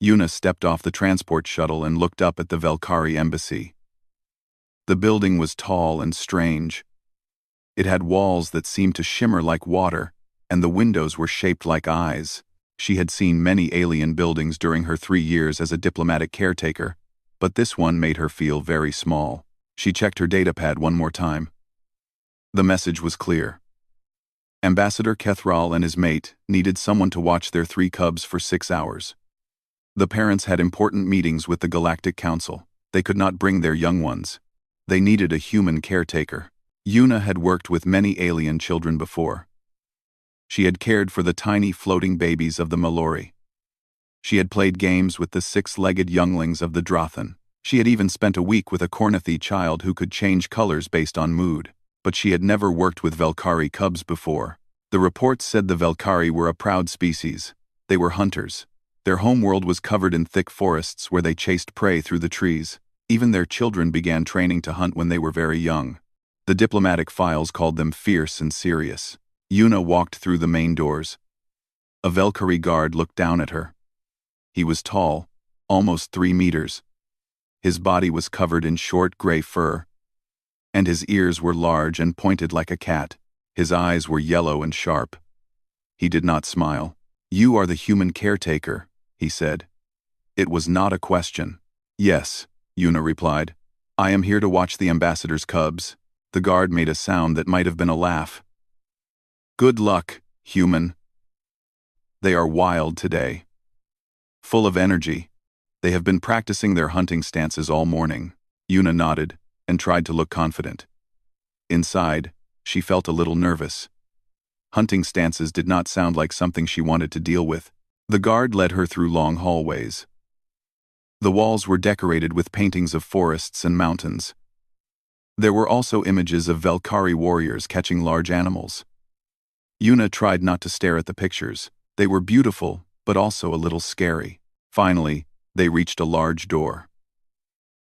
Yuna stepped off the transport shuttle and looked up at the Velkari embassy. The building was tall and strange. It had walls that seemed to shimmer like water, and the windows were shaped like eyes. She had seen many alien buildings during her 3 years as a diplomatic caretaker, but this one made her feel very small. She checked her datapad one more time. The message was clear. Ambassador Kethral and his mate needed someone to watch their 3 cubs for 6 hours. The parents had important meetings with the Galactic Council. They could not bring their young ones. They needed a human caretaker. Yuna had worked with many alien children before. She had cared for the tiny floating babies of the Malori. She had played games with the 6-legged younglings of the Drothan. She had even spent a week with a Kornathi child who could change colors based on mood. But she had never worked with Velkari cubs before. The reports said the Velkari were a proud species. They were hunters. Their homeworld was covered in thick forests where they chased prey through the trees. Even their children began training to hunt when they were very young. The diplomatic files called them fierce and serious. Yuna walked through the main doors. A Velkari guard looked down at her. He was tall, almost 3 meters. His body was covered in short gray fur, and his ears were large and pointed like a cat. His eyes were yellow and sharp. He did not smile. "You are the human caretaker," he said. It was not a question. "Yes," Yuna replied. "I am here to watch the ambassador's cubs." The guard made a sound that might have been a laugh. "Good luck, human. They are wild today. Full of energy. They have been practicing their hunting stances all morning." Yuna nodded and tried to look confident. Inside, she felt a little nervous. Hunting stances did not sound like something she wanted to deal with. The guard led her through long hallways. The walls were decorated with paintings of forests and mountains. There were also images of Velkari warriors catching large animals. Yuna tried not to stare at the pictures. They were beautiful, but also a little scary. Finally, they reached a large door.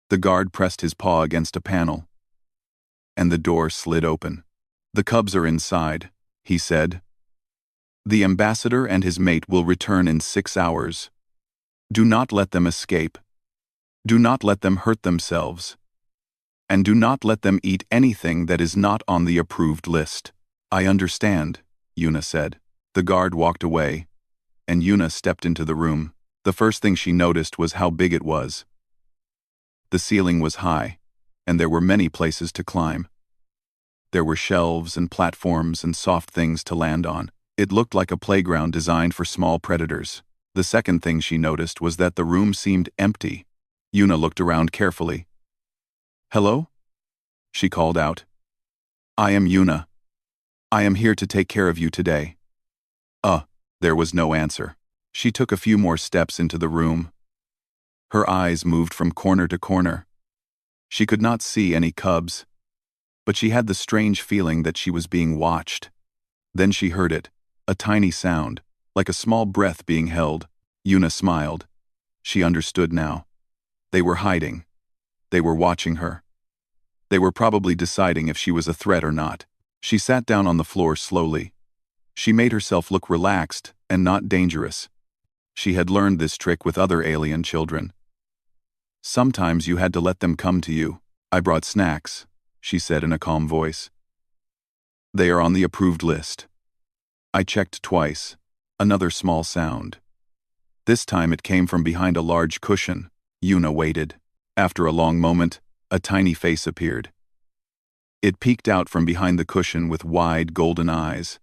The guard pressed his paw against a panel, and the door slid open. "The cubs are inside," he said. "The ambassador and his mate will return in 6 hours. Do not let them escape. Do not let them hurt themselves. And do not let them eat anything that is not on the approved list." "I understand," Yuna said. The guard walked away, and Yuna stepped into the room. The first thing she noticed was how big it was. The ceiling was high, and there were many places to climb. There were shelves and platforms and soft things to land on. It looked like a playground designed for small predators. The second thing she noticed was that the room seemed empty. Yuna looked around carefully. "Hello?" she called out. "I am Yuna. I am here to take care of you today." There was no answer. She took a few more steps into the room. Her eyes moved from corner to corner. She could not see any cubs, but she had the strange feeling that she was being watched. Then she heard it, a tiny sound, like a small breath being held. Yuna smiled. She understood now. They were hiding. They were watching her. They were probably deciding if she was a threat or not. She sat down on the floor slowly. She made herself look relaxed and not dangerous. She had learned this trick with other alien children. Sometimes you had to let them come to you. "I brought snacks," she said in a calm voice. "They are on the approved list." I checked twice. Another small sound. This time it came from behind a large cushion. Yuna waited. After a long moment, a tiny face appeared. It peeked out from behind the cushion with wide golden eyes.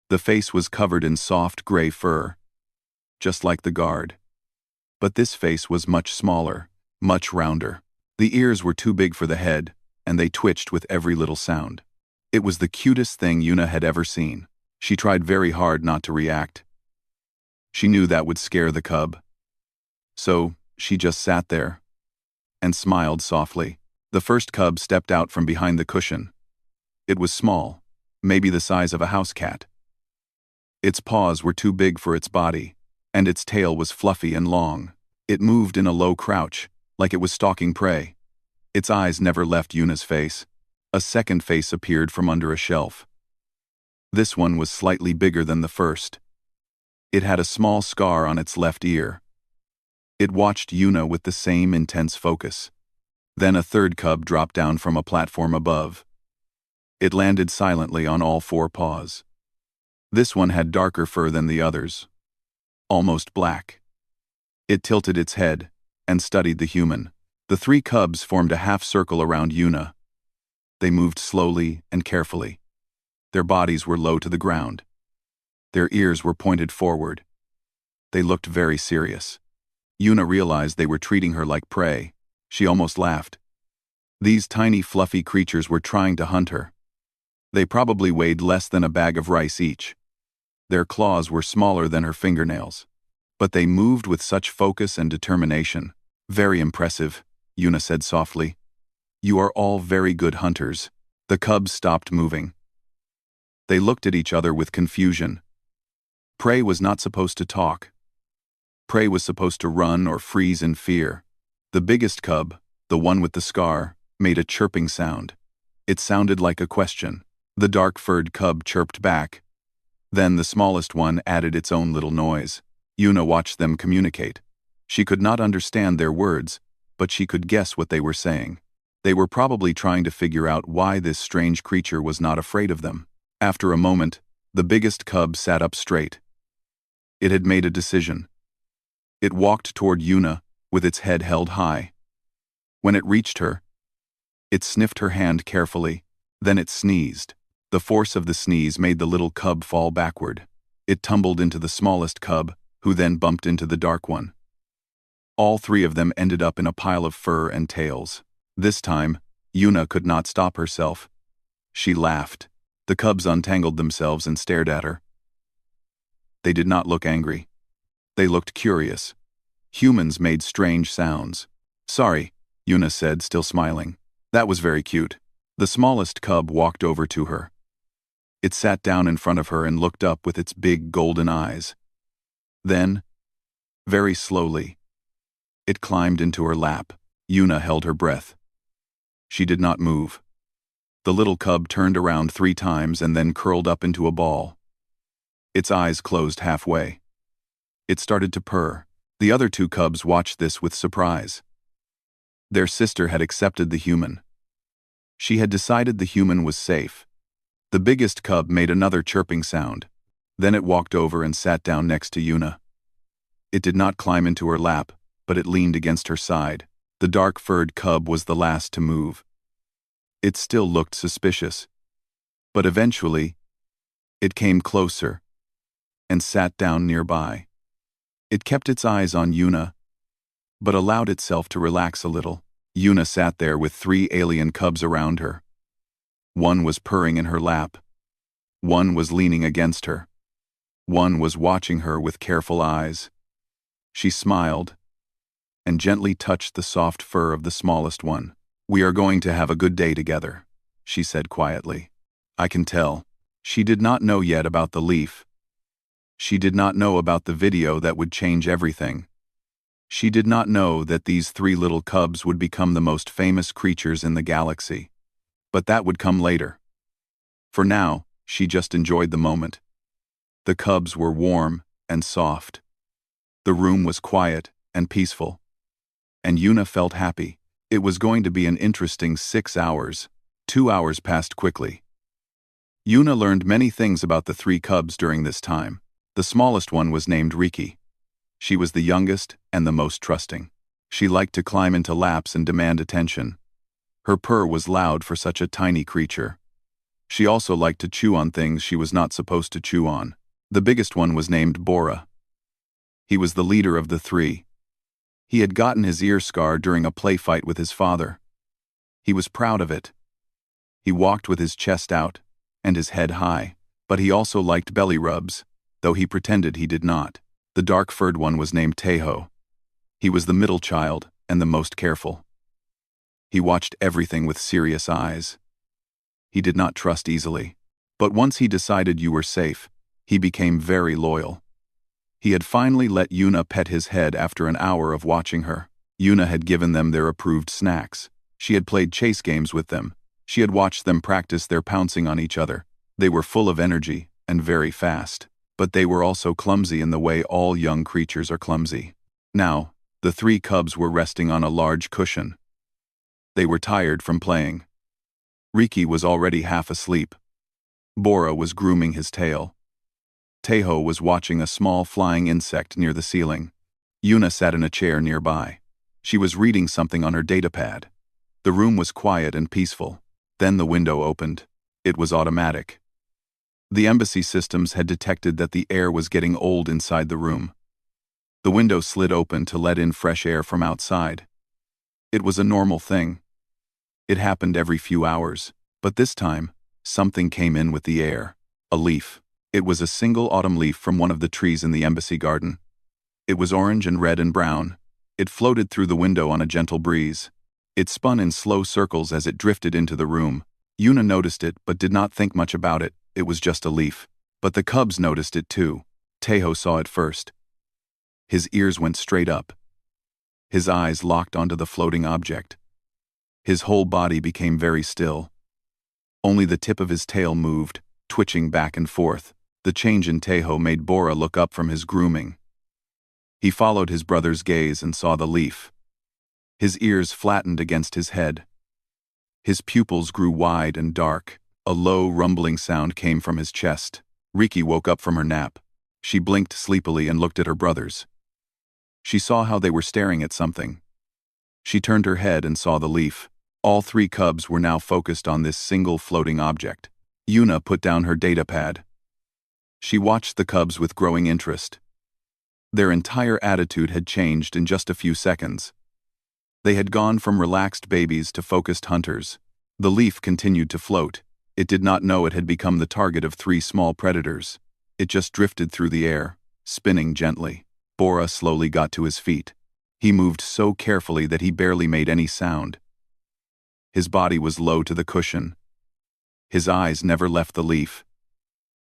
The face was covered in soft gray fur, just like the guard. But this face was much smaller, much rounder. The ears were too big for the head, and they twitched with every little sound. It was the cutest thing Yuna had ever seen. She tried very hard not to react. She knew that would scare the cub. So, she just sat there and smiled softly. The first cub stepped out from behind the cushion. It was small, maybe the size of a house cat. Its paws were too big for its body, and its tail was fluffy and long. It moved in a low crouch, like it was stalking prey. Its eyes never left Yuna's face. A second face appeared from under a shelf. This one was slightly bigger than the first. It had a small scar on its left ear. It watched Yuna with the same intense focus. Then a third cub dropped down from a platform above. It landed silently on all four paws. This one had darker fur than the others, almost black. It tilted its head and studied the human. The three cubs formed a half circle around Yuna. They moved slowly and carefully. Their bodies were low to the ground. Their ears were pointed forward. They looked very serious. Yuna realized they were treating her like prey. She almost laughed. These tiny fluffy creatures were trying to hunt her. They probably weighed less than a bag of rice each. Their claws were smaller than her fingernails. But they moved with such focus and determination. Very impressive, Yuna said softly. You are all very good hunters. The cubs stopped moving. They looked at each other with confusion. Prey was not supposed to talk. Prey was supposed to run or freeze in fear. The biggest cub, the one with the scar, made a chirping sound. It sounded like a question. The dark-furred cub chirped back. Then the smallest one added its own little noise. Yuna watched them communicate. She could not understand their words, but she could guess what they were saying. They were probably trying to figure out why this strange creature was not afraid of them. After a moment, the biggest cub sat up straight. It had made a decision. It walked toward Yuna, with its head held high. When it reached her, it sniffed her hand carefully, then it sneezed. The force of the sneeze made the little cub fall backward. It tumbled into the smallest cub, who then bumped into the dark one. All three of them ended up in a pile of fur and tails. This time, Yuna could not stop herself. She laughed. The cubs untangled themselves and stared at her. They did not look angry. They looked curious. Humans made strange sounds. Sorry, Yuna said, still smiling. That was very cute. The smallest cub walked over to her. It sat down in front of her and looked up with its big golden eyes. Then, very slowly, it climbed into her lap. Yuna held her breath. She did not move. The little cub turned around 3 times and then curled up into a ball. Its eyes closed halfway. It started to purr. The other 2 cubs watched this with surprise. Their sister had accepted the human. She had decided the human was safe. The biggest cub made another chirping sound. Then it walked over and sat down next to Yuna. It did not climb into her lap, but it leaned against her side. The dark-furred cub was the last to move. It still looked suspicious. But eventually, it came closer and sat down nearby. It kept its eyes on Yuna, but allowed itself to relax a little. Yuna sat there with 3 alien cubs around her. One was purring in her lap. One was leaning against her. One was watching her with careful eyes. She smiled and gently touched the soft fur of the smallest one. We are going to have a good day together, she said quietly. I can tell. She did not know yet about the leaf. She did not know about the video that would change everything. She did not know that these 3 little cubs would become the most famous creatures in the galaxy. But that would come later. For now, she just enjoyed the moment. The cubs were warm and soft. The room was quiet and peaceful. And Yuna felt happy. It was going to be an interesting 6 hours. 2 hours passed quickly. Yuna learned many things about the 3 cubs during this time. The smallest one was named Riki. She was the youngest and the most trusting. She liked to climb into laps and demand attention. Her purr was loud for such a tiny creature. She also liked to chew on things she was not supposed to chew on. The biggest one was named Bora. He was the leader of the 3. He had gotten his ear scar during a play fight with his father. He was proud of it. He walked with his chest out and his head high, but he also liked belly rubs, though he pretended he did not. The dark-furred one was named Tejo. He was the middle child and the most careful. He watched everything with serious eyes. He did not trust easily. But once he decided you were safe, he became very loyal. He had finally let Yuna pet his head after an hour of watching her. Yuna had given them their approved snacks. She had played chase games with them. She had watched them practice their pouncing on each other. They were full of energy and very fast. But they were also clumsy in the way all young creatures are clumsy. Now, the The three cubs were resting on a large cushion. They were tired from playing. Riki was already half asleep. Bora was grooming his tail. Tejo was watching a small flying insect near the ceiling. Yuna sat in a chair nearby. She was reading something on her datapad. The room was quiet and peaceful. Then the window opened. It was automatic. The embassy systems had detected that the air was getting old inside the room. The window slid open to let in fresh air from outside. It was a normal thing. It happened every few hours, but this time, something came in with the air. A leaf. It was a single autumn leaf from one of the trees in the embassy garden. It was orange and red and brown. It floated through the window on a gentle breeze. It spun in slow circles as it drifted into the room. Yuna noticed it but did not think much about it. It was just a leaf. But the cubs noticed it too. Tejo saw it first. His ears went straight up. His eyes locked onto the floating object. His whole body became very still. Only the tip of his tail moved, twitching back and forth. The change in Tejo made Bora look up from his grooming. He followed his brother's gaze and saw the leaf. His ears flattened against his head. His pupils grew wide and dark. A low, rumbling sound came from his chest. Riki woke up from her nap. She blinked sleepily and looked at her brothers. She saw how they were staring at something. She turned her head and saw the leaf. All three cubs were now focused on this single floating object. Yuna put down her datapad. She watched the cubs with growing interest. Their entire attitude had changed in just a few seconds. They had gone from relaxed babies to focused hunters. The leaf continued to float. It did not know it had become the target of three small predators. It just drifted through the air, spinning gently. Bora slowly got to his feet. He moved so carefully that he barely made any sound. His body was low to the cushion. His eyes never left the leaf.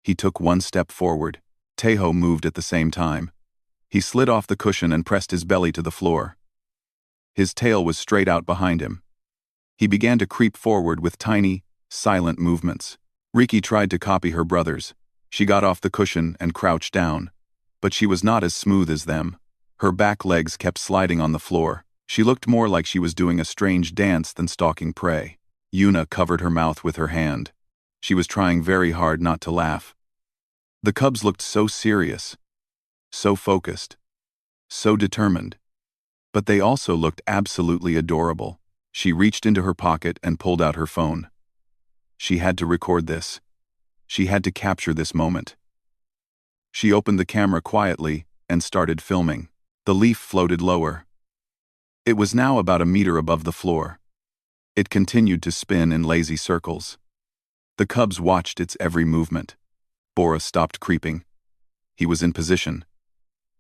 He took one step forward. Tejo moved at the same time. He slid off the cushion and pressed his belly to the floor. His tail was straight out behind him. He began to creep forward with tiny, silent movements. Riki tried to copy her brothers. She got off the cushion and crouched down. But she was not as smooth as them. Her back legs kept sliding on the floor. She looked more like she was doing a strange dance than stalking prey. Yuna covered her mouth with her hand. She was trying very hard not to laugh. The cubs looked so serious, so focused, so determined. But they also looked absolutely adorable. She reached into her pocket and pulled out her phone. She had to record this. She had to capture this moment. She opened the camera quietly and started filming. The leaf floated lower. It was now about a meter above the floor. It continued to spin in lazy circles. The cubs watched its every movement. Bora stopped creeping. He was in position.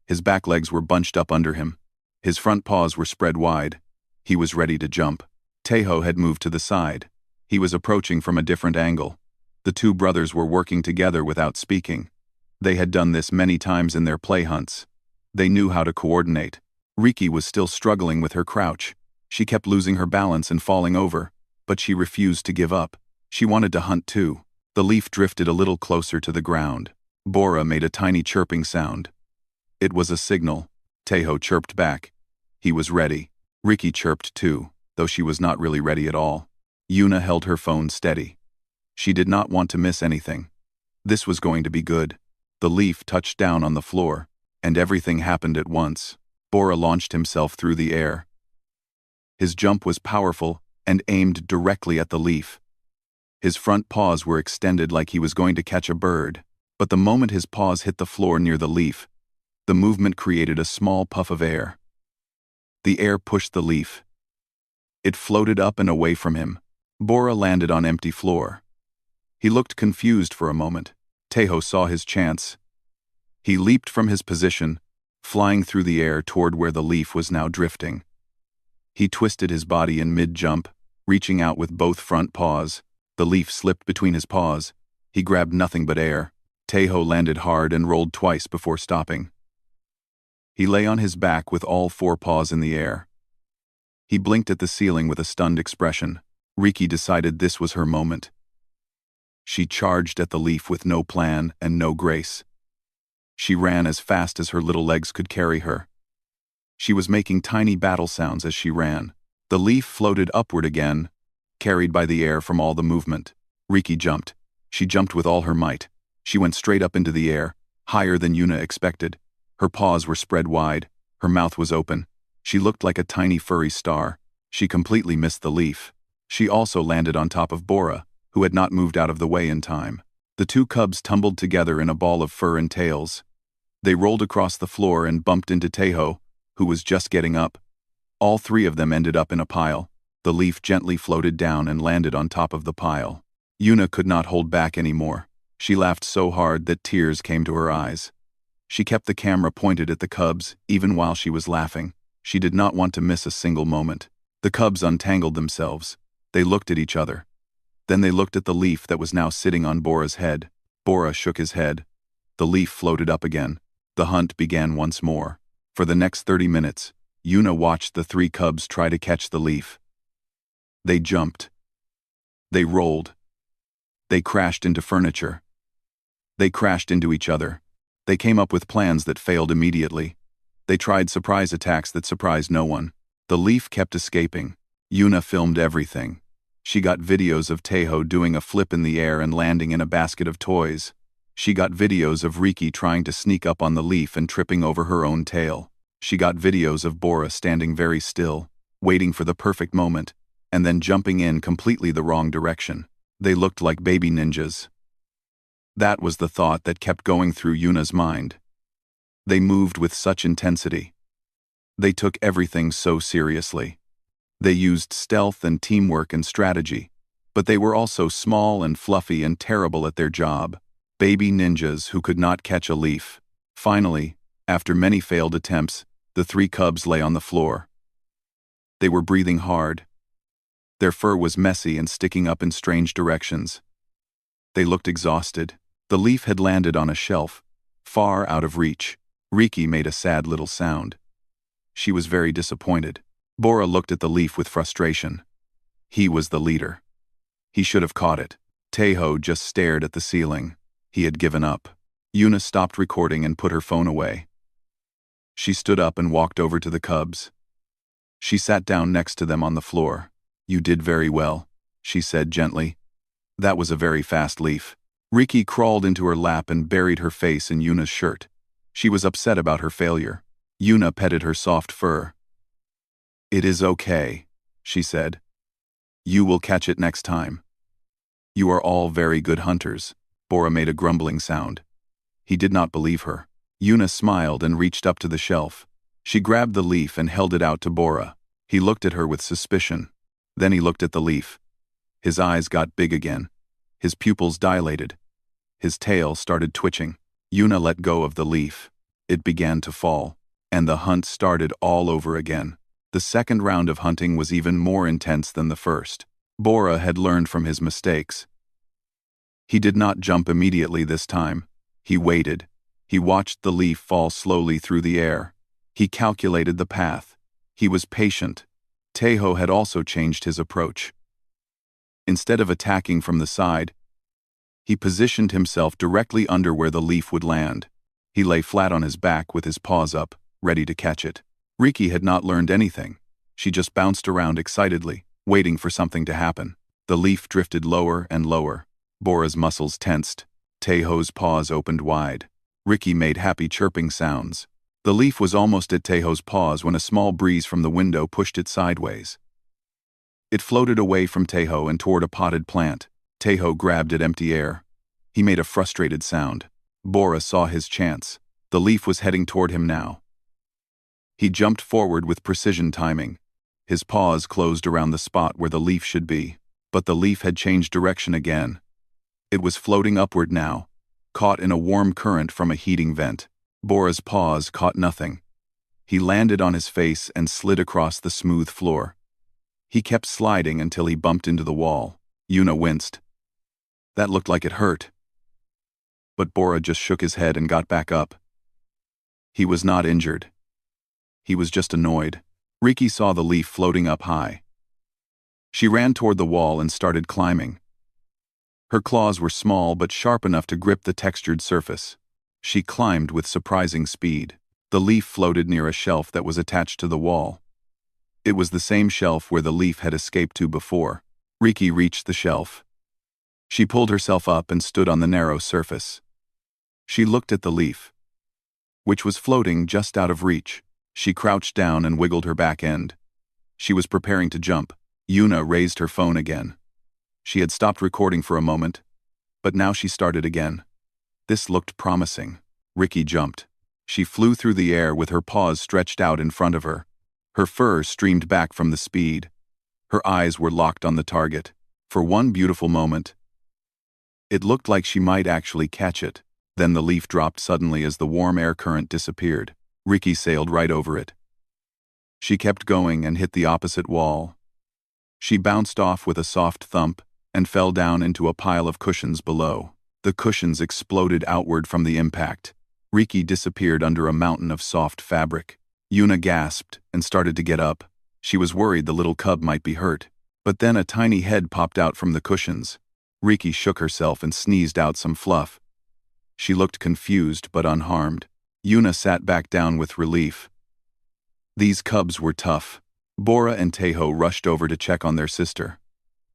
His back legs were bunched up under him. His front paws were spread wide. He was ready to jump. Tejo had moved to the side. He was approaching from a different angle. The two brothers were working together without speaking. They had done this many times in their play hunts. They knew how to coordinate. Riki was still struggling with her crouch. She kept losing her balance and falling over, but she refused to give up. She wanted to hunt too. The leaf drifted a little closer to the ground. Bora made a tiny chirping sound. It was a signal. Tejo chirped back. He was ready. Riki chirped too, though she was not really ready at all. Yuna held her phone steady. She did not want to miss anything. This was going to be good. The leaf touched down on the floor, and everything happened at once. Bora launched himself through the air. His jump was powerful and aimed directly at the leaf. His front paws were extended like he was going to catch a bird, but the moment his paws hit the floor near the leaf, the movement created a small puff of air. The air pushed the leaf. It floated up and away from him. Bora landed on empty floor. He looked confused for a moment. Tejo saw his chance. He leaped from his position, flying through the air toward where the leaf was now drifting. He twisted his body in mid-jump, reaching out with both front paws. The leaf slipped between his paws. He grabbed nothing but air. Tejo landed hard and rolled twice before stopping. He lay on his back with all four paws in the air. He blinked at the ceiling with a stunned expression. Riki decided this was her moment. She charged at the leaf with no plan and no grace. She ran as fast as her little legs could carry her. She was making tiny battle sounds as she ran. The leaf floated upward again, carried by the air from all the movement. Riki jumped. She jumped with all her might. She went straight up into the air, higher than Yuna expected. Her paws were spread wide. Her mouth was open. She looked like a tiny furry star. She completely missed the leaf. She also landed on top of Bora, who had not moved out of the way in time. The two cubs tumbled together in a ball of fur and tails. They rolled across the floor and bumped into Taeho, who was just getting up. All three of them ended up in a pile. The leaf gently floated down and landed on top of the pile. Yuna could not hold back anymore. She laughed so hard that tears came to her eyes. She kept the camera pointed at the cubs, even while she was laughing. She did not want to miss a single moment. The cubs untangled themselves. They looked at each other. Then they looked at the leaf that was now sitting on Bora's head. Bora shook his head. The leaf floated up again. The hunt began once more. For the next 30 minutes, Yuna watched the three cubs try to catch the leaf. They jumped. They rolled. They crashed into furniture. They crashed into each other. They came up with plans that failed immediately. They tried surprise attacks that surprised no one. The leaf kept escaping. Yuna filmed everything. She got videos of Taeho doing a flip in the air and landing in a basket of toys. She got videos of Riki trying to sneak up on the leaf and tripping over her own tail. She got videos of Bora standing very still, waiting for the perfect moment, and then jumping in completely the wrong direction. They looked like baby ninjas. That was the thought that kept going through Yuna's mind. They moved with such intensity. They took everything so seriously. They used stealth and teamwork and strategy, but they were also small and fluffy and terrible at their job. Baby ninjas who could not catch a leaf. Finally, after many failed attempts, the three cubs lay on the floor. They were breathing hard. Their fur was messy and sticking up in strange directions. They looked exhausted. The leaf had landed on a shelf, far out of reach. Riki made a sad little sound. She was very disappointed. Bora looked at the leaf with frustration. He was the leader. He should have caught it. Taeho just stared at the ceiling. He had given up. Yuna stopped recording and put her phone away. She stood up and walked over to the cubs. She sat down next to them on the floor. "You did very well," she said gently. "That was a very fast leaf." Riki crawled into her lap and buried her face in Yuna's shirt. She was upset about her failure. Yuna petted her soft fur. "It is okay," she said. "You will catch it next time. You are all very good hunters." Bora made a grumbling sound. He did not believe her. Yuna smiled and reached up to the shelf. She grabbed the leaf and held it out to Bora. He looked at her with suspicion. Then he looked at the leaf. His eyes got big again. His pupils dilated. His tail started twitching. Yuna let go of the leaf. It began to fall, and the hunt started all over again. The second round of hunting was even more intense than the first. Bora had learned from his mistakes. He did not jump immediately this time. He waited. He watched the leaf fall slowly through the air. He calculated the path. He was patient. Taeho had also changed his approach. Instead of attacking from the side, he positioned himself directly under where the leaf would land. He lay flat on his back with his paws up, ready to catch it. Riki had not learned anything. She just bounced around excitedly, waiting for something to happen. The leaf drifted lower and lower. Bora's muscles tensed. Taeho's paws opened wide. Riki made happy chirping sounds. The leaf was almost at Taeho's paws when a small breeze from the window pushed it sideways. It floated away from Taeho and toward a potted plant. Taeho grabbed at empty air. He made a frustrated sound. Bora saw his chance. The leaf was heading toward him now. He jumped forward with precision timing. His paws closed around the spot where the leaf should be. But the leaf had changed direction again. It was floating upward now, caught in a warm current from a heating vent. Bora's paws caught nothing. He landed on his face and slid across the smooth floor. He kept sliding until he bumped into the wall. Yuna winced. That looked like it hurt. But Bora just shook his head and got back up. He was not injured. He was just annoyed. Riki saw the leaf floating up high. She ran toward the wall and started climbing. Her claws were small but sharp enough to grip the textured surface. She climbed with surprising speed. The leaf floated near a shelf that was attached to the wall. It was the same shelf where the leaf had escaped to before. Riki reached the shelf. She pulled herself up and stood on the narrow surface. She looked at the leaf, which was floating just out of reach. She crouched down and wiggled her back end. She was preparing to jump. Yuna raised her phone again. She had stopped recording for a moment, but now she started again. This looked promising. Riki jumped. She flew through the air with her paws stretched out in front of her. Her fur streamed back from the speed. Her eyes were locked on the target. For one beautiful moment, it looked like she might actually catch it. Then the leaf dropped suddenly as the warm air current disappeared. Riki sailed right over it. She kept going and hit the opposite wall. She bounced off with a soft thump and fell down into a pile of cushions below. The cushions exploded outward from the impact. Riki disappeared under a mountain of soft fabric. Yuna gasped and started to get up. She was worried the little cub might be hurt. But then a tiny head popped out from the cushions. Riki shook herself and sneezed out some fluff. She looked confused but unharmed. Yuna sat back down with relief. These cubs were tough. Bora and Tejo rushed over to check on their sister.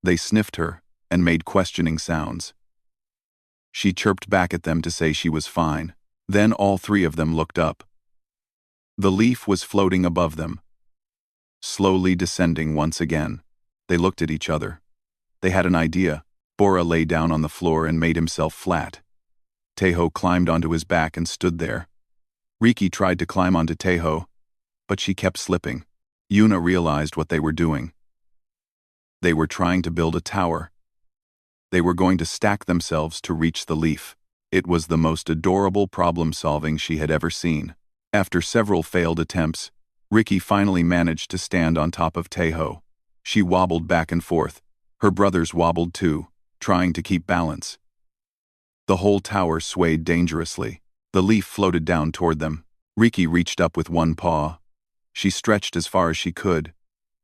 They sniffed her and made questioning sounds. She chirped back at them to say she was fine. Then all three of them looked up. The leaf was floating above them, slowly descending once again. They looked at each other. They had an idea. Bora lay down on the floor and made himself flat. Tejo climbed onto his back and stood there. Riki tried to climb onto Tejo, but she kept slipping. Yuna realized what they were doing. They were trying to build a tower. They were going to stack themselves to reach the leaf. It was the most adorable problem-solving she had ever seen. After several failed attempts, Riki finally managed to stand on top of Tejo. She wobbled back and forth. Her brothers wobbled too, trying to keep balance. The whole tower swayed dangerously. The leaf floated down toward them. Riki reached up with one paw. She stretched as far as she could.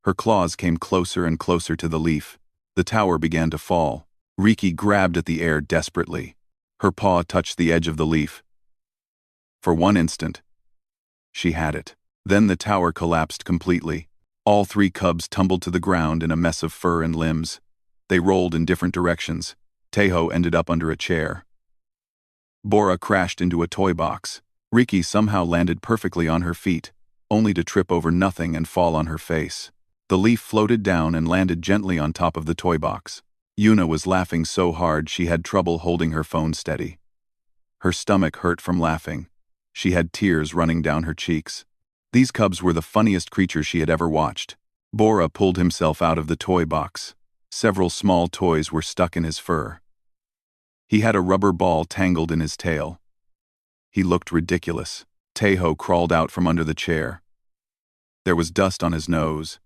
Her claws came closer and closer to the leaf. The tower began to fall. Riki grabbed at the air desperately. Her paw touched the edge of the leaf. For one instant, she had it. Then the tower collapsed completely. All three cubs tumbled to the ground in a mess of fur and limbs. They rolled in different directions. Tejo ended up under a chair. Bora crashed into a toy box. Riki somehow landed perfectly on her feet, only to trip over nothing and fall on her face. The leaf floated down and landed gently on top of the toy box. Yuna was laughing so hard she had trouble holding her phone steady. Her stomach hurt from laughing. She had tears running down her cheeks. These cubs were the funniest creatures she had ever watched. Bora pulled himself out of the toy box. Several small toys were stuck in his fur. He had a rubber ball tangled in his tail. He looked ridiculous. Tejo crawled out from under the chair. There was dust on his nose.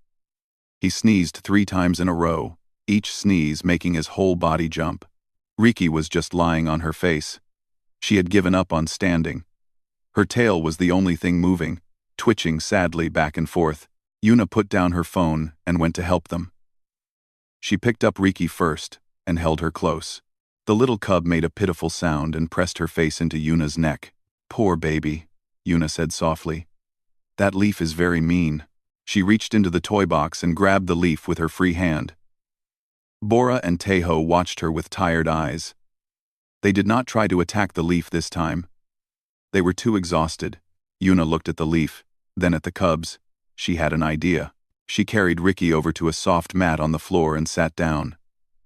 He sneezed 3 times in a row, each sneeze making his whole body jump. Riki was just lying on her face. She had given up on standing. Her tail was the only thing moving, twitching sadly back and forth. Yuna put down her phone and went to help them. She picked up Riki first and held her close. The little cub made a pitiful sound and pressed her face into Yuna's neck. "Poor baby," Yuna said softly. "That leaf is very mean." She reached into the toy box and grabbed the leaf with her free hand. Bora and Tejo watched her with tired eyes. They did not try to attack the leaf this time. They were too exhausted. Yuna looked at the leaf, then at the cubs. She had an idea. She carried Riki over to a soft mat on the floor and sat down.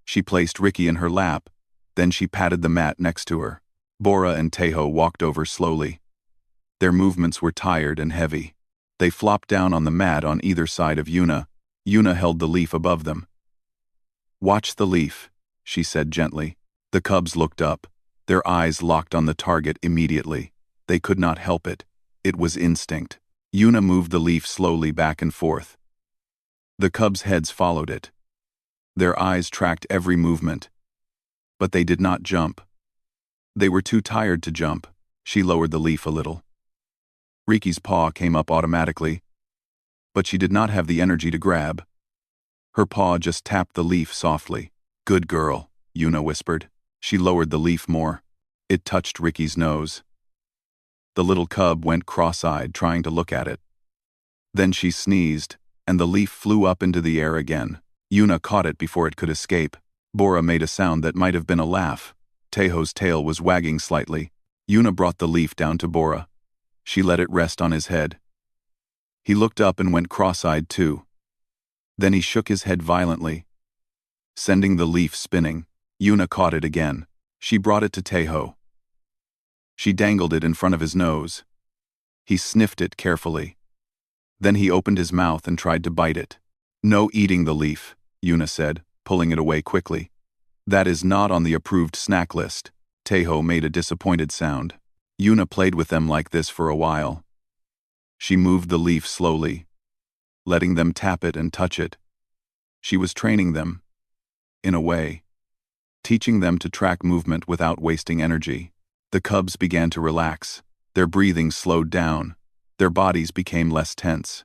She placed Riki in her lap, then she patted the mat next to her. Bora and Tejo walked over slowly. Their movements were tired and heavy. They flopped down on the mat on either side of Yuna. Yuna held the leaf above them. "Watch the leaf," she said gently. The cubs looked up. Their eyes locked on the target immediately. They could not help it. It was instinct. Yuna moved the leaf slowly back and forth. The cubs' heads followed it. Their eyes tracked every movement. But they did not jump. They were too tired to jump. She lowered the leaf a little. Riki's paw came up automatically, but she did not have the energy to grab. Her paw just tapped the leaf softly. "Good girl," Yuna whispered. She lowered the leaf more. It touched Riki's nose. The little cub went cross-eyed trying to look at it. Then she sneezed, and the leaf flew up into the air again. Yuna caught it before it could escape. Bora made a sound that might have been a laugh. Teho's tail was wagging slightly. Yuna brought the leaf down to Bora. She let it rest on his head. He looked up and went cross-eyed too. Then he shook his head violently, sending the leaf spinning. Yuna caught it again. She brought it to Teho. She dangled it in front of his nose. He sniffed it carefully. Then he opened his mouth and tried to bite it. "No eating the leaf," Yuna said, pulling it away quickly. "That is not on the approved snack list." Teho made a disappointed sound. Yuna played with them like this for a while. She moved the leaf slowly, letting them tap it and touch it. She was training them, in a way, teaching them to track movement without wasting energy. The cubs began to relax. Their breathing slowed down. Their bodies became less tense.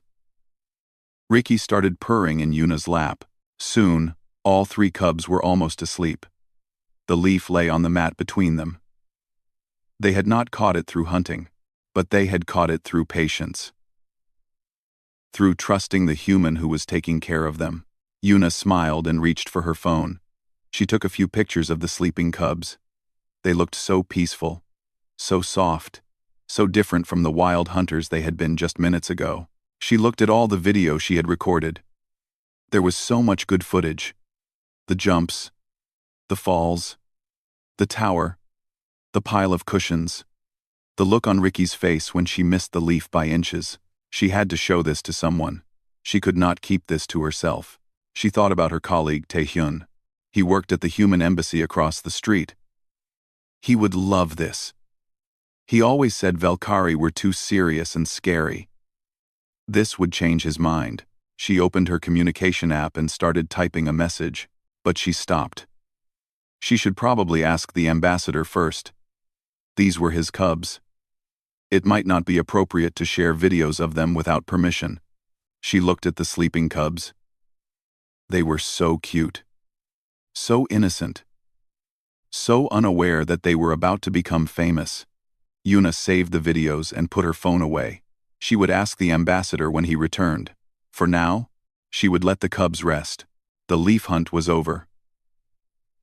Ricky started purring in Yuna's lap. Soon, all 3 cubs were almost asleep. The leaf lay on the mat between them. They had not caught it through hunting, but they had caught it through patience. Through trusting the human who was taking care of them. Yuna smiled and reached for her phone. She took a few pictures of the sleeping cubs. They looked so peaceful, so soft, so different from the wild hunters they had been just minutes ago. She looked at all the video she had recorded. There was so much good footage. The jumps, the falls, the tower, the pile of cushions, the look on Ricky's face when she missed the leaf by inches. She had to show this to someone. She could not keep this to herself. She thought about her colleague Taehyun. He worked at the human embassy across the street. He would love this. He always said Valkyrie were too serious and scary. This would change his mind. She opened her communication app and started typing a message, but she stopped. She should probably ask the ambassador first. These were his cubs. It might not be appropriate to share videos of them without permission. She looked at the sleeping cubs. They were so cute. So innocent. So unaware that they were about to become famous. Yuna saved the videos and put her phone away. She would ask the ambassador when he returned. For now, she would let the cubs rest. The leaf hunt was over.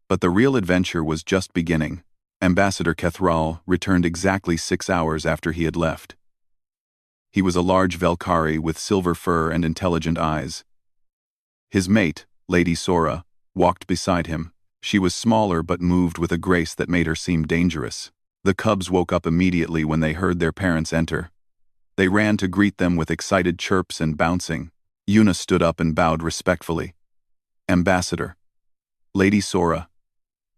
But the real adventure was just beginning. Ambassador Kethral returned exactly 6 hours after he had left. He was a large Valkyrie with silver fur and intelligent eyes. His mate, Lady Sora, walked beside him. She was smaller but moved with a grace that made her seem dangerous. The cubs woke up immediately when they heard their parents enter. They ran to greet them with excited chirps and bouncing. Yuna stood up and bowed respectfully. "Ambassador. Lady Sora.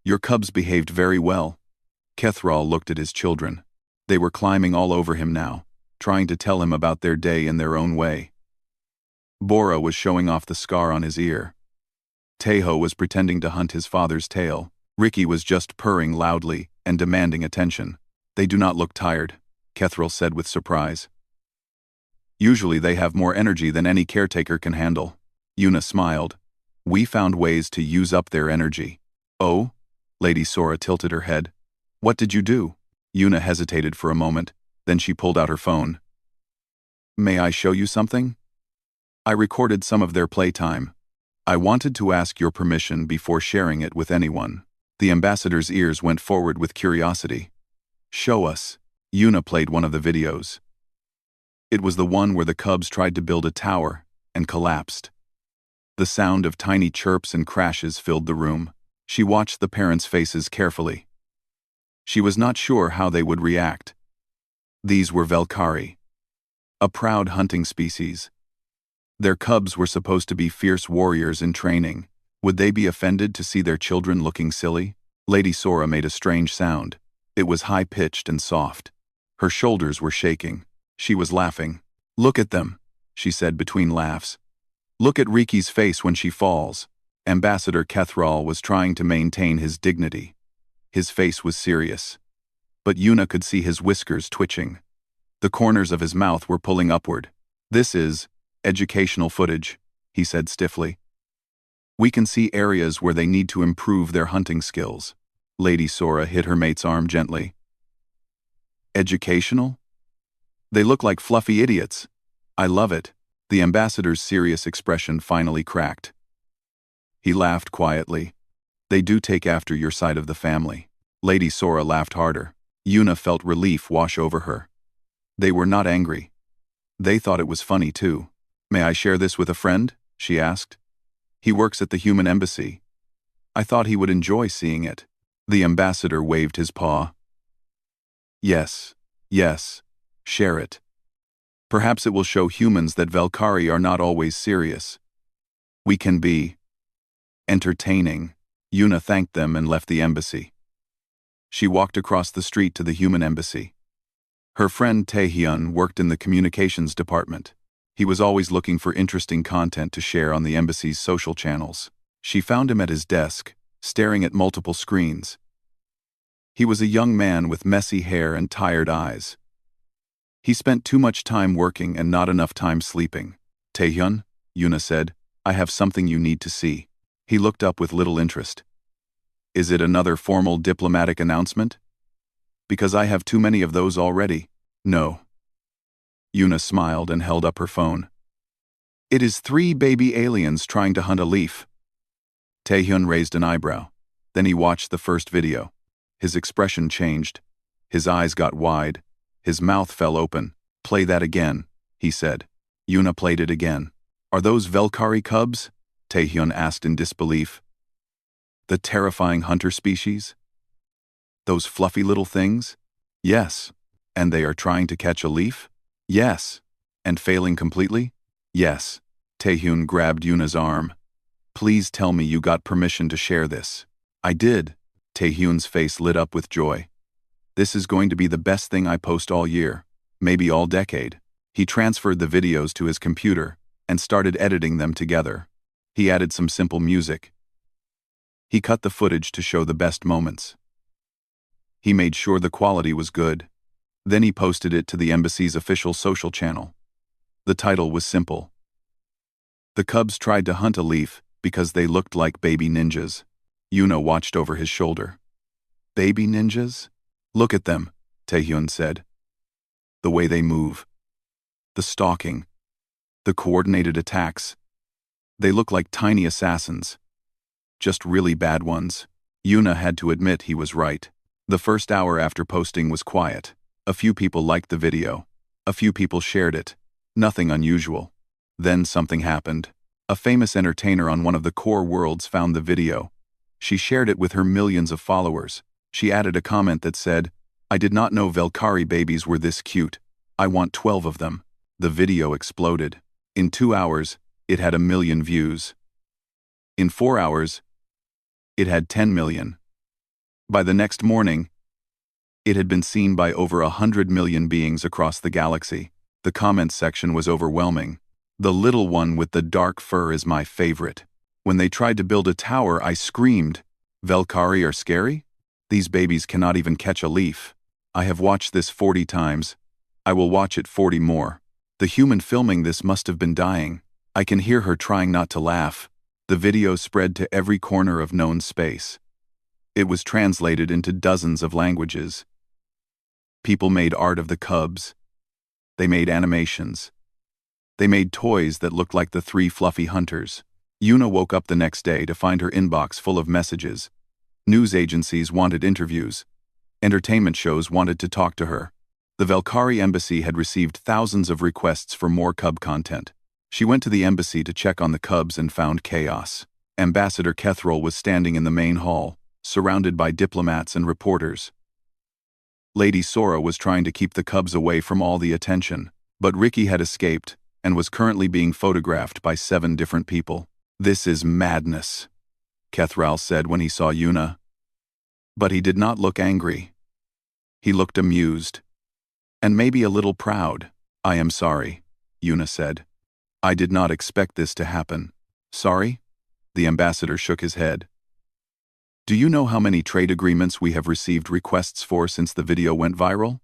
Your cubs behaved very well." Kethral looked at his children. They were climbing all over him now, trying to tell him about their day in their own way. Bora was showing off the scar on his ear. Teho was pretending to hunt his father's tail. Ricky was just purring loudly and demanding attention. "They do not look tired," Kethral said with surprise. "Usually they have more energy than any caretaker can handle." Yuna smiled. "We found ways to use up their energy." "Oh?" Lady Sora tilted her head. "What did you do?" Yuna hesitated for a moment, then she pulled out her phone. "May I show you something? I recorded some of their playtime. I wanted to ask your permission before sharing it with anyone." The ambassador's ears went forward with curiosity. "Show us." Yuna played one of the videos. It was the one where the cubs tried to build a tower and collapsed. The sound of tiny chirps and crashes filled the room. She watched the parents' faces carefully. She was not sure how they would react. These were Valkyrie, a proud hunting species. Their cubs were supposed to be fierce warriors in training. Would they be offended to see their children looking silly? Lady Sora made a strange sound. It was high-pitched and soft. Her shoulders were shaking. She was laughing. "Look at them," she said between laughs. "Look at Riki's face when she falls." Ambassador Kethral was trying to maintain his dignity. His face was serious. But Yuna could see his whiskers twitching. The corners of his mouth were pulling upward. "This is educational footage," he said stiffly. "We can see areas where they need to improve their hunting skills." Lady Sora hit her mate's arm gently. "Educational?" They look like fluffy idiots. I love it. The ambassador's serious expression finally cracked. He laughed quietly. They do take after your side of the family. Lady Sora laughed harder. Yuna felt relief wash over her. They were not angry. They thought it was funny too. May I share this with a friend? She asked. He works at the human embassy. I thought he would enjoy seeing it. The ambassador waved his paw. Yes, yes, share it. Perhaps it will show humans that Valkyrie are not always serious. We can be entertaining. Yuna thanked them and left the embassy. She walked across the street to the human embassy. Her friend Taehyun worked in the communications department. He was always looking for interesting content to share on the embassy's social channels. She found him at his desk, staring at multiple screens. He was a young man with messy hair and tired eyes. He spent too much time working and not enough time sleeping. Taehyun, Yuna said, I have something you need to see. He looked up with little interest. Is it another formal diplomatic announcement? Because I have too many of those already. No. Yuna smiled and held up her phone. It is 3 baby aliens trying to hunt a leaf. Taehyun raised an eyebrow. Then he watched the first video. His expression changed. His eyes got wide. His mouth fell open. Play that again, he said. Yuna played it again. Are those Valkyrie cubs? Taehyun asked in disbelief. The terrifying hunter species? Those fluffy little things? Yes. And they are trying to catch a leaf? Yes. And failing completely? Yes. Taehyun grabbed Yuna's arm. Please tell me you got permission to share this. I did. Taehyun's face lit up with joy. This is going to be the best thing I post all year, maybe all decade. He transferred the videos to his computer and started editing them together. He added some simple music. He cut the footage to show the best moments. He made sure the quality was good. Then he posted it to the embassy's official social channel. The title was simple. The cubs tried to hunt a leaf because they looked like baby ninjas. Yuna watched over his shoulder. Baby ninjas? Look at them, Taehyun said. The way they move. The stalking. The coordinated attacks. They look like tiny assassins. Just really bad ones. Yuna had to admit he was right. The first hour after posting was quiet. A few people liked the video. A few people shared it. Nothing unusual. Then something happened. A famous entertainer on one of the core worlds found the video. She shared it with her millions of followers. She added a comment that said, I did not know Valkyrie babies were this cute. I want 12 of them. The video exploded. In 2 hours, it had 1 million views. In 4 hours, it had 10 million. By the next morning, it had been seen by over 100 million beings across the galaxy. The comments section was overwhelming. The little one with the dark fur is my favorite. When they tried to build a tower, I screamed, Valkyrie are scary? These babies cannot even catch a leaf. I have watched this 40 times. I will watch it 40 more. The human filming this must have been dying. I can hear her trying not to laugh. The video spread to every corner of known space. It was translated into dozens of languages. People made art of the cubs. They made animations. They made toys that looked like the 3 fluffy hunters. Yuna woke up the next day to find her inbox full of messages. News agencies wanted interviews. Entertainment shows wanted to talk to her. The Valkyrie embassy had received thousands of requests for more cub content. She went to the embassy to check on the cubs and found chaos. Ambassador Kethril was standing in the main hall, surrounded by diplomats and reporters. Lady Sora was trying to keep the cubs away from all the attention, but Ricky had escaped and was currently being photographed by 7 different people. This is madness, Kethril said when he saw Yuna. But he did not look angry. He looked amused. And maybe a little proud. I am sorry, Yuna said. I did not expect this to happen. Sorry? The ambassador shook his head. Do you know how many trade agreements we have received requests for since the video went viral?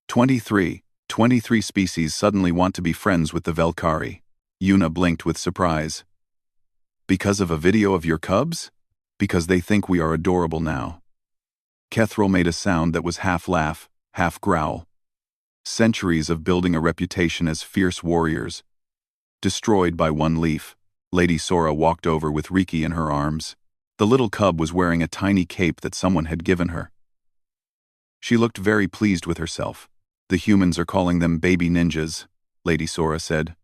23. 23 species suddenly want to be friends with the Valkyrie. Yuna blinked with surprise. Because of a video of your cubs? Because they think we are adorable now. Kethril made a sound that was half laugh, half growl. Centuries of building a reputation as fierce warriors, destroyed by one leaf. Lady Sora walked over with Riki in her arms. The little cub was wearing a tiny cape that someone had given her. She looked very pleased with herself. The humans are calling them baby ninjas, Lady Sora said.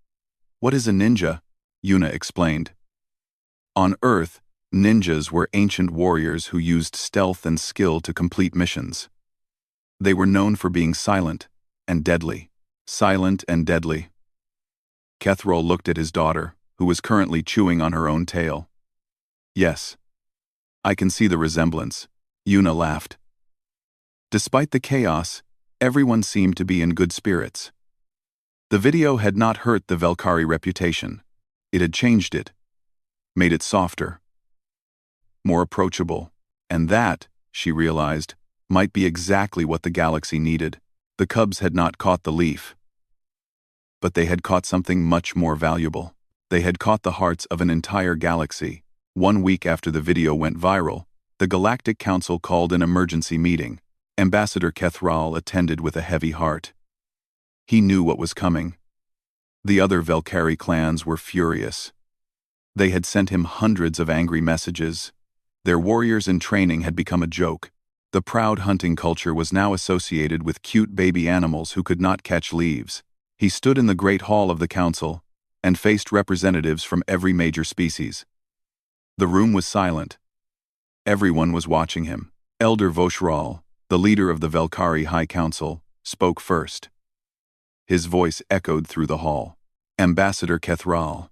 What is a ninja? Yuna explained. On Earth, ninjas were ancient warriors who used stealth and skill to complete missions. They were known for being silent and deadly. Silent and deadly. Kethral looked at his daughter, who was currently chewing on her own tail. Yes. I can see the resemblance, Yuna laughed. Despite the chaos, everyone seemed to be in good spirits. The video had not hurt the Velkhari reputation. It had changed it, made it softer, more approachable, and that, she realized, might be exactly what the galaxy needed. The cubs had not caught the leaf, but they had caught something much more valuable. They had caught the hearts of an entire galaxy. 1 week after the video went viral, the Galactic Council called an emergency meeting. Ambassador Kethral attended with a heavy heart. He knew what was coming. The other Velkhari clans were furious. They had sent him hundreds of angry messages. Their warriors in training had become a joke. The proud hunting culture was now associated with cute baby animals who could not catch leaves. He stood in the great hall of the council and faced representatives from every major species. The room was silent. Everyone was watching him. Elder Voshral, the leader of the Velkhari High Council, spoke first. His voice echoed through the hall. Ambassador Kethral,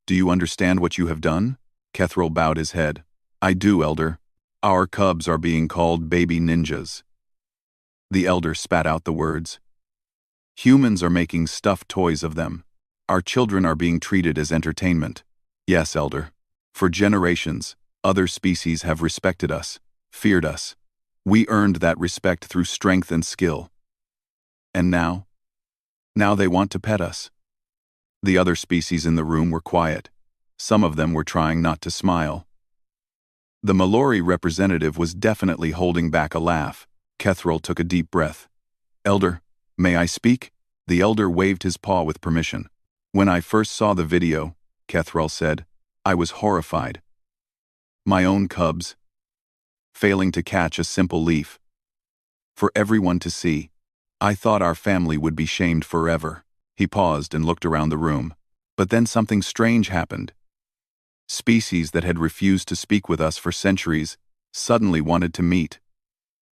do you understand what you have done? Kethral bowed his head. I do, Elder. Our cubs are being called baby ninjas. The Elder spat out the words. Humans are making stuffed toys of them. Our children are being treated as entertainment. Yes, Elder. For generations, other species have respected us, feared us. We earned that respect through strength and skill. And now? Now they want to pet us. The other species in the room were quiet. Some of them were trying not to smile. The Mallory representative was definitely holding back a laugh. Kethral took a deep breath. Elder, may I speak? The Elder waved his paw with permission. When I first saw the video, Kethral said, I was horrified. My own cubs, failing to catch a simple leaf. For everyone to see, I thought our family would be shamed forever. He paused and looked around the room. But then something strange happened. Species that had refused to speak with us for centuries suddenly wanted to meet.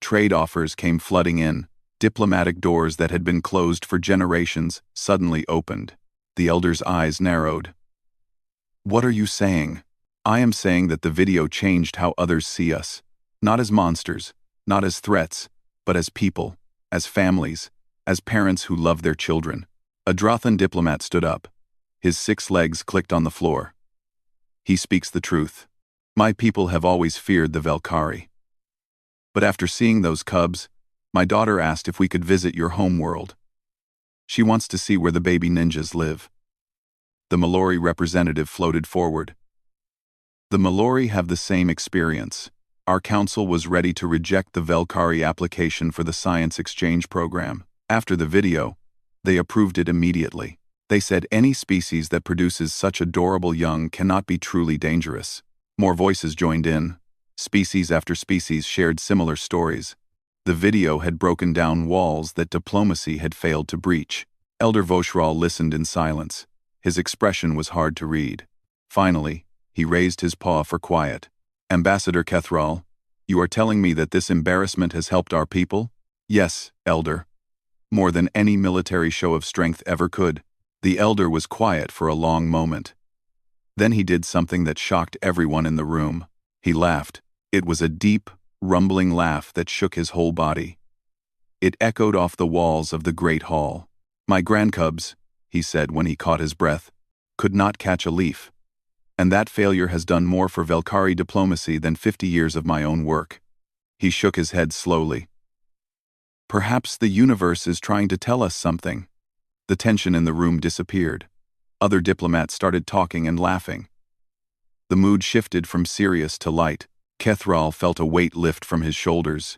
Trade offers came flooding in. Diplomatic doors that had been closed for generations suddenly opened. The Elder's eyes narrowed. What are you saying? I am saying that the video changed how others see us. Not as monsters, not as threats, but as people, as families, as parents who love their children. A Drothan diplomat stood up. His 6 legs clicked on the floor. He speaks the truth. My people have always feared the Velkhari. But after seeing those cubs, my daughter asked if we could visit your home world. She wants to see where the baby ninjas live. The Mallory representative floated forward. The Mallory have the same experience. Our council was ready to reject the Velkhari application for the science exchange program. After the video, they approved it immediately. They said any species that produces such adorable young cannot be truly dangerous. More voices joined in. Species after species shared similar stories. The video had broken down walls that diplomacy had failed to breach. Elder Voshral listened in silence. His expression was hard to read. Finally, he raised his paw for quiet. Ambassador Kethral, you are telling me that this embarrassment has helped our people? Yes, Elder. More than any military show of strength ever could. The Elder was quiet for a long moment. Then he did something that shocked everyone in the room. He laughed. It was a deep, rumbling laugh that shook his whole body. It echoed off the walls of the great hall. My grandcubs, he said when he caught his breath, could not catch a leaf. And that failure has done more for Velkhari diplomacy than 50 years of my own work. He shook his head slowly. Perhaps the universe is trying to tell us something. The tension in the room disappeared. Other diplomats started talking and laughing. The mood shifted from serious to light. Kethral felt a weight lift from his shoulders.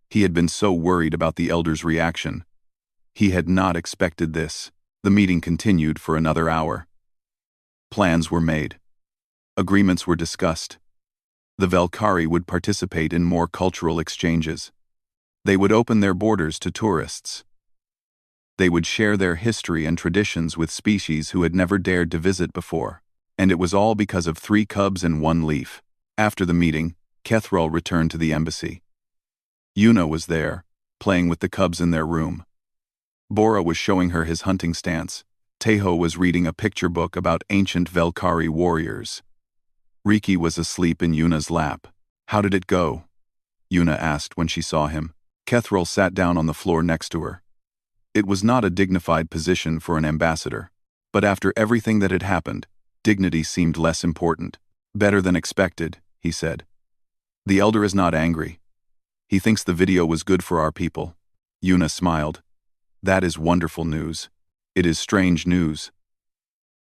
He had been so worried about the Elder's reaction. He had not expected this. The meeting continued for another hour. Plans were made. Agreements were discussed. The Velkhari would participate in more cultural exchanges. They would open their borders to tourists. They would share their history and traditions with species who had never dared to visit before. And it was all because of 3 cubs and 1 leaf. After the meeting, Kethrul returned to the embassy. Yuna was there, playing with the cubs in their room. Bora was showing her his hunting stance. Teho was reading a picture book about ancient Velkhari warriors. Riki was asleep in Yuna's lap. "How did it go?" Yuna asked when she saw him. Kethrul sat down on the floor next to her. It was not a dignified position for an ambassador. But after everything that had happened, dignity seemed less important. "Better than expected," he said. "The elder is not angry. He thinks the video was good for our people." Yuna smiled. "That is wonderful news. It is strange news."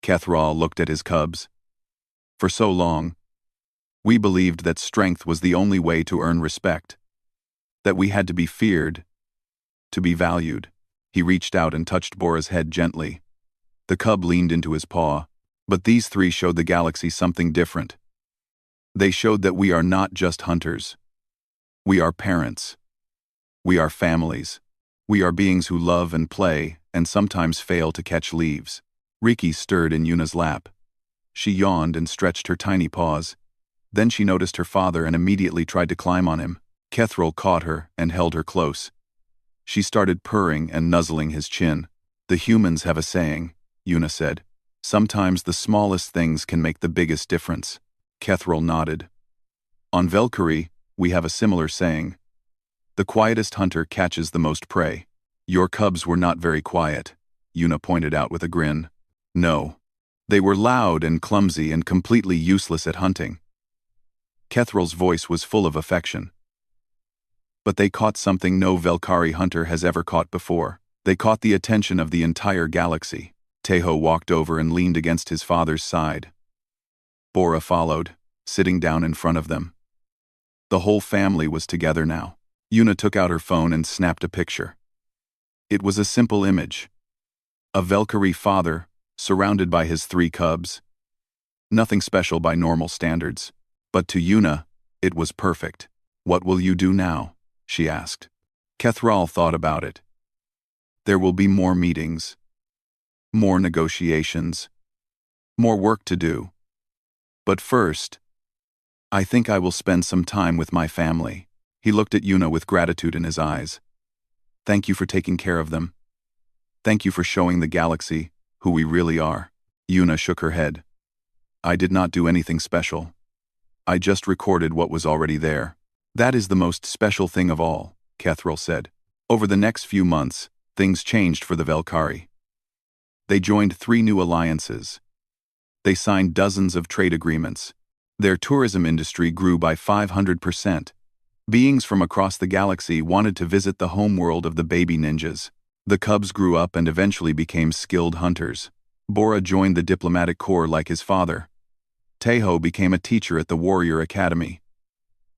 Kethrul looked at his cubs. "For so long, we believed that strength was the only way to earn respect, that we had to be feared, to be valued." He reached out and touched Bora's head gently. The cub leaned into his paw. "But these 3 showed the galaxy something different. They showed that we are not just hunters. We are parents. We are families. We are beings who love and play and sometimes fail to catch leaves." Riki stirred in Yuna's lap. She yawned and stretched her tiny paws. Then she noticed her father and immediately tried to climb on him. Kethrul caught her and held her close. She started purring and nuzzling his chin. "The humans have a saying," Yuna said. "Sometimes the smallest things can make the biggest difference." Kethrul nodded. "On Velkhari, we have a similar saying. The quietest hunter catches the most prey." "Your cubs were not very quiet," Yuna pointed out with a grin. "No. They were loud and clumsy and completely useless at hunting." Kethrul's voice was full of affection. "But they caught something no Velkhari hunter has ever caught before. They caught the attention of the entire galaxy." Teho walked over and leaned against his father's side. Bora followed, sitting down in front of them. The whole family was together now. Yuna took out her phone and snapped a picture. It was a simple image. A Velkhari father, surrounded by his 3 cubs. Nothing special by normal standards. But to Yuna, it was perfect. "What will you do now?" she asked. Kethrul thought about it. "There will be more meetings. More negotiations. More work to do. But first, I think I will spend some time with my family." He looked at Yuna with gratitude in his eyes. "Thank you for taking care of them. Thank you for showing the galaxy who we really are." Yuna shook her head. "I did not do anything special. I just recorded what was already there." "That is the most special thing of all," Kethrul said. Over the next few months, things changed for the Velkhari. They joined 3 new alliances. They signed dozens of trade agreements. Their tourism industry grew by 500%. Beings from across the galaxy wanted to visit the homeworld of the baby ninjas. The cubs grew up and eventually became skilled hunters. Bora joined the diplomatic corps like his father. Teho became a teacher at the Warrior Academy.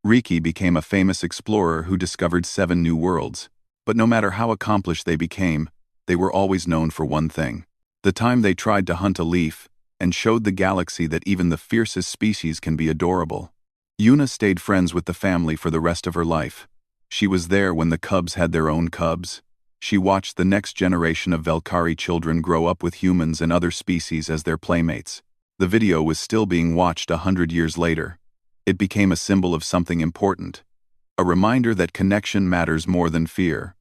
Riki became a famous explorer who discovered 7 new worlds. But no matter how accomplished they became, they were always known for one thing. The time they tried to hunt a leaf, and showed the galaxy that even the fiercest species can be adorable. Yuna stayed friends with the family for the rest of her life. She was there when the cubs had their own cubs. She watched the next generation of Velkhari children grow up with humans and other species as their playmates. The video was still being watched 100 years later. It became a symbol of something important. A reminder that connection matters more than fear.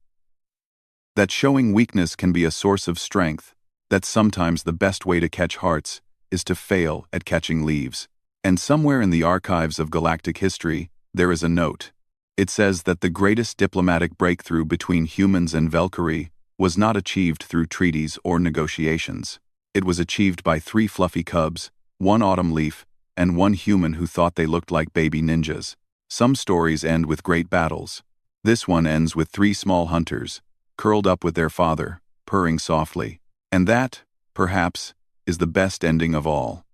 That showing weakness can be a source of strength. That sometimes the best way to catch hearts is to fail at catching leaves. And somewhere in the archives of galactic history, there is a note. It says that the greatest diplomatic breakthrough between humans and Velkhari was not achieved through treaties or negotiations. It was achieved by 3 fluffy cubs, 1 autumn leaf, and 1 human who thought they looked like baby ninjas. Some stories end with great battles. This one ends with 3 small hunters, curled up with their father, purring softly. And that, perhaps, is the best ending of all.